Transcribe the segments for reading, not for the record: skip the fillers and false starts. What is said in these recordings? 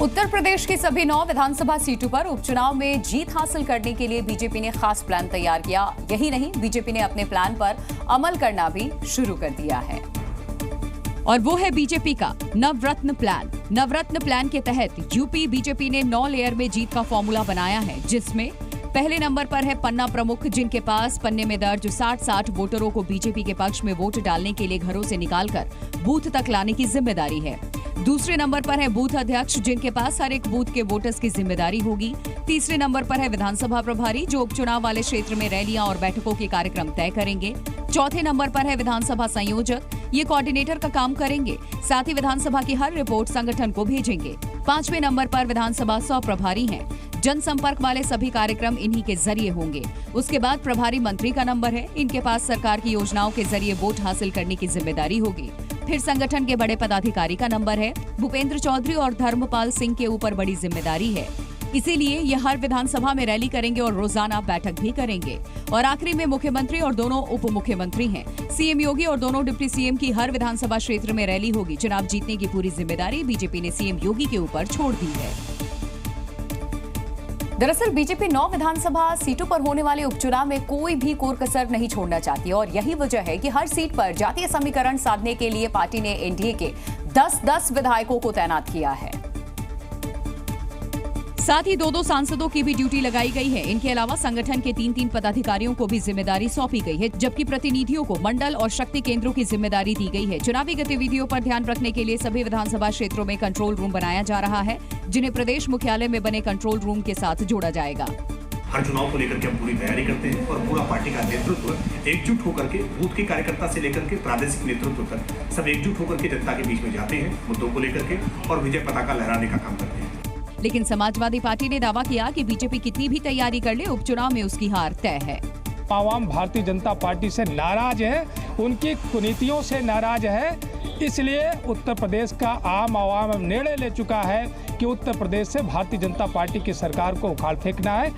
उत्तर प्रदेश की सभी 9 विधानसभा सीटों पर उपचुनाव में जीत हासिल करने के लिए बीजेपी ने खास प्लान तैयार किया। यही नहीं, बीजेपी ने अपने प्लान पर अमल करना भी शुरू कर दिया है। और वो है बीजेपी का नवरत्न प्लान। नवरत्न प्लान के तहत यूपी बीजेपी ने 9 लेयर में जीत का फॉर्मूला बनाया है, जिसमें पहले नंबर पर है पन्ना प्रमुख, जिनके पास पन्ने में दर्ज 60 वोटरों को बीजेपी के पक्ष में वोट डालने के लिए घरों से निकालकर बूथ तक लाने की जिम्मेदारी है। दूसरे नंबर पर है बूथ अध्यक्ष, जिनके पास हर एक बूथ के वोटर्स की जिम्मेदारी होगी। तीसरे नंबर पर है विधानसभा प्रभारी, जो उपचुनाव वाले क्षेत्र में रैलियां और बैठकों के कार्यक्रम तय करेंगे। चौथे नंबर पर है विधानसभा संयोजक, ये कोऑर्डिनेटर का काम करेंगे, साथ ही विधानसभा की हर रिपोर्ट संगठन को भेजेंगे। पांचवें नंबर पर विधानसभा 100 प्रभारी हैं, जनसंपर्क वाले सभी कार्यक्रम इन्हीं के जरिए होंगे। उसके बाद प्रभारी मंत्री का नंबर है, इनके पास सरकार की योजनाओं के जरिए वोट हासिल करने की जिम्मेदारी होगी। फिर संगठन के बड़े पदाधिकारी का नंबर है, भूपेंद्र चौधरी और धर्मपाल सिंह के ऊपर बड़ी जिम्मेदारी है, इसीलिए ये हर विधानसभा में रैली करेंगे और रोजाना बैठक भी करेंगे। और आखिरी में मुख्यमंत्री और दोनों उप मुख्यमंत्री हैं। सीएम योगी और दोनों डिप्टी सीएम की हर विधानसभा क्षेत्र में रैली होगी। चुनाव जीतने की पूरी जिम्मेदारी बीजेपी ने सीएम योगी के ऊपर छोड़ दी है। दरअसल बीजेपी 9 विधानसभा सीटों पर होने वाले उपचुनाव में कोई भी कोर कसर नहीं छोड़ना चाहती और यही वजह है कि हर सीट पर जातीय समीकरण साधने के लिए पार्टी ने एनडीए के 10-10 विधायकों को तैनात किया है। साथ ही 2-2 सांसदों की भी ड्यूटी लगाई गई है। इनके अलावा संगठन के 3-3 पदाधिकारियों को भी जिम्मेदारी सौंपी गई है, जबकि प्रतिनिधियों को मंडल और शक्ति केंद्रों की जिम्मेदारी दी गई है। चुनावी गतिविधियों पर ध्यान रखने के लिए सभी विधानसभा क्षेत्रों में कंट्रोल रूम बनाया जा रहा है, जिन्हें प्रदेश मुख्यालय में बने कंट्रोल रूम के साथ जोड़ा जाएगा। हर चुनाव को लेकर के हम पूरी तैयारी करते हैं और पूरा पार्टी का नेतृत्व एकजुट होकर के बूथ के कार्यकर्ता से लेकर के प्रादेशिक नेतृत्व तक सब एकजुट होकर के जनता के बीच में जाते हैं, मुद्दों को लेकर के और विजय पताका लहराने का काम करते हैं। लेकिन समाजवादी पार्टी ने दावा किया कि बीजेपी कितनी भी तैयारी कर ले, उपचुनाव में उसकी हार तय है। आवाम भारतीय जनता पार्टी से नाराज है, उनकी कुनीतियों से नाराज है, इसलिए उत्तर प्रदेश का आम आवाम निर्णय ले चुका है कि उत्तर प्रदेश से भारतीय जनता पार्टी की सरकार को उखाड़ फेंकना है।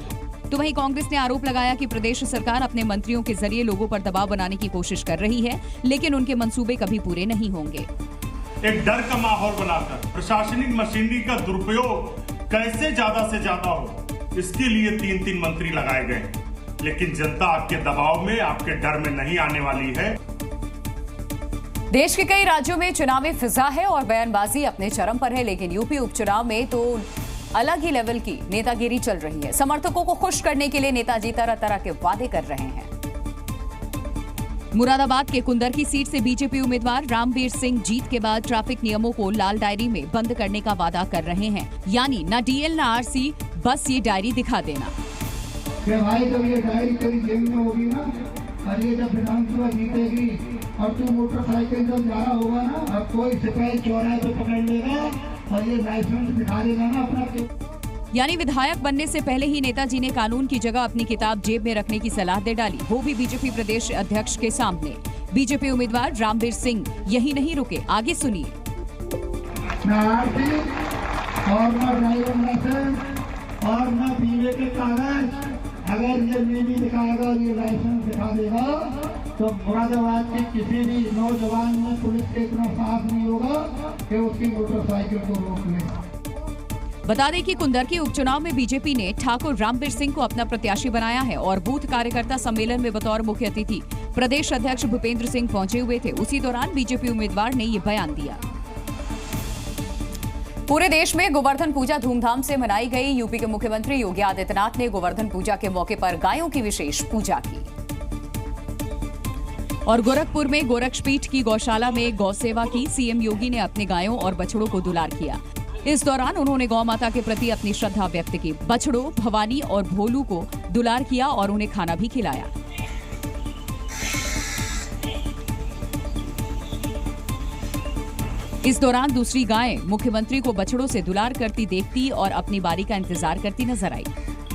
तो वहीं कांग्रेस ने आरोप लगाया कि प्रदेश सरकार अपने मंत्रियों के जरिए लोगों पर दबाव बनाने की कोशिश कर रही है, लेकिन उनके मंसूबे कभी पूरे नहीं होंगे। एक डर का माहौल बनाकर प्रशासनिक मशीनरी का दुरुपयोग कैसे ज्यादा से ज्यादा हो, इसके लिए 3-3 मंत्री लगाए गए, लेकिन जनता आपके दबाव में, आपके डर में नहीं आने वाली है। देश के कई राज्यों में चुनावी फिजा है और बयानबाजी अपने चरम पर है, लेकिन यूपी उपचुनाव में तो अलग ही लेवल की नेतागिरी चल रही है। समर्थकों को खुश करने के लिए नेताजी तरह तरह के वादे कर रहे हैं। मुरादाबाद के कुंदरकी सीट से बीजेपी उम्मीदवार रामवीर सिंह जीत के बाद ट्रैफिक नियमों को लाल डायरी में बंद करने का वादा कर रहे हैं, यानी न डीएल न आरसी, बस ये डायरी दिखा देना। भाई जब ये डायरी तेरी जेब में होगी ना, और ये जब विधानसभा जीतेगी और तू मोटरसाइकिल जब जा रहा होगा ना, और कोई सिपाही चौराहे पे पकड़ लेगा और ये लाइसेंस दिखा देगा ना अपना, यानी विधायक बनने से पहले ही नेताजी ने कानून की जगह अपनी किताब जेब में रखने की सलाह दे डाली, वो भी बीजेपी प्रदेश अध्यक्ष के सामने। बीजेपी उम्मीदवार रामवीर सिंह यही नहीं रुके, आगे सुनिए। न आरसी और न ड्राइवर लाइसेंस और न पीने के कागज, अगर ये नहीं दिखाएगा और ये लाइसेंस दिखा देगा तो मुरादाबाद के किसी भी नौजवान में पुलिस के इतना साहस नहीं होगा कि उसकी मोटरसाइकिल को रोक ले। बता दें कि कुंदरकी उपचुनाव में बीजेपी ने ठाकुर रामवीर सिंह को अपना प्रत्याशी बनाया है और बूथ कार्यकर्ता सम्मेलन में बतौर मुख्य अतिथि प्रदेश अध्यक्ष भूपेंद्र सिंह पहुंचे हुए थे। उसी दौरान बीजेपी उम्मीदवार ने ये बयान दिया। पूरे देश में गोवर्धन पूजा धूमधाम से मनाई गई। यूपी के मुख्यमंत्री योगी आदित्यनाथ ने गोवर्धन पूजा के मौके पर गायों की विशेष पूजा की और गोरखपुर में गोरक्षपीठ की गौशाला में गौ सेवा की। सीएम योगी ने अपने गायों और बछड़ों को दुलार किया। इस दौरान उन्होंने गौ माता के प्रति अपनी श्रद्धा व्यक्त की। बछड़ों, भवानी और भोलू को दुलार किया और उन्हें खाना भी खिलाया। इस दौरान दूसरी गाय मुख्यमंत्री को बछड़ों से दुलार करती देखती और अपनी बारी का इंतजार करती नजर आई।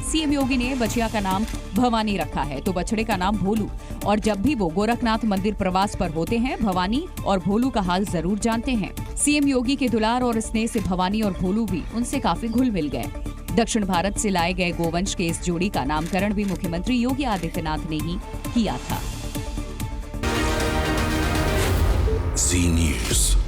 सीएम योगी ने बछिया का नाम भवानी रखा है तो बछड़े का नाम भोलू, और जब भी वो गोरखनाथ मंदिर प्रवास पर होते हैं भवानी और भोलू का हाल जरूर जानते हैं। सीएम योगी के दुलार और स्नेह से भवानी और भोलू भी उनसे काफी घुल मिल गए। दक्षिण भारत से लाए गए गोवंश के इस जोड़ी का नामकरण भी मुख्यमंत्री योगी आदित्यनाथ ने ही किया था। जी न्यूज़।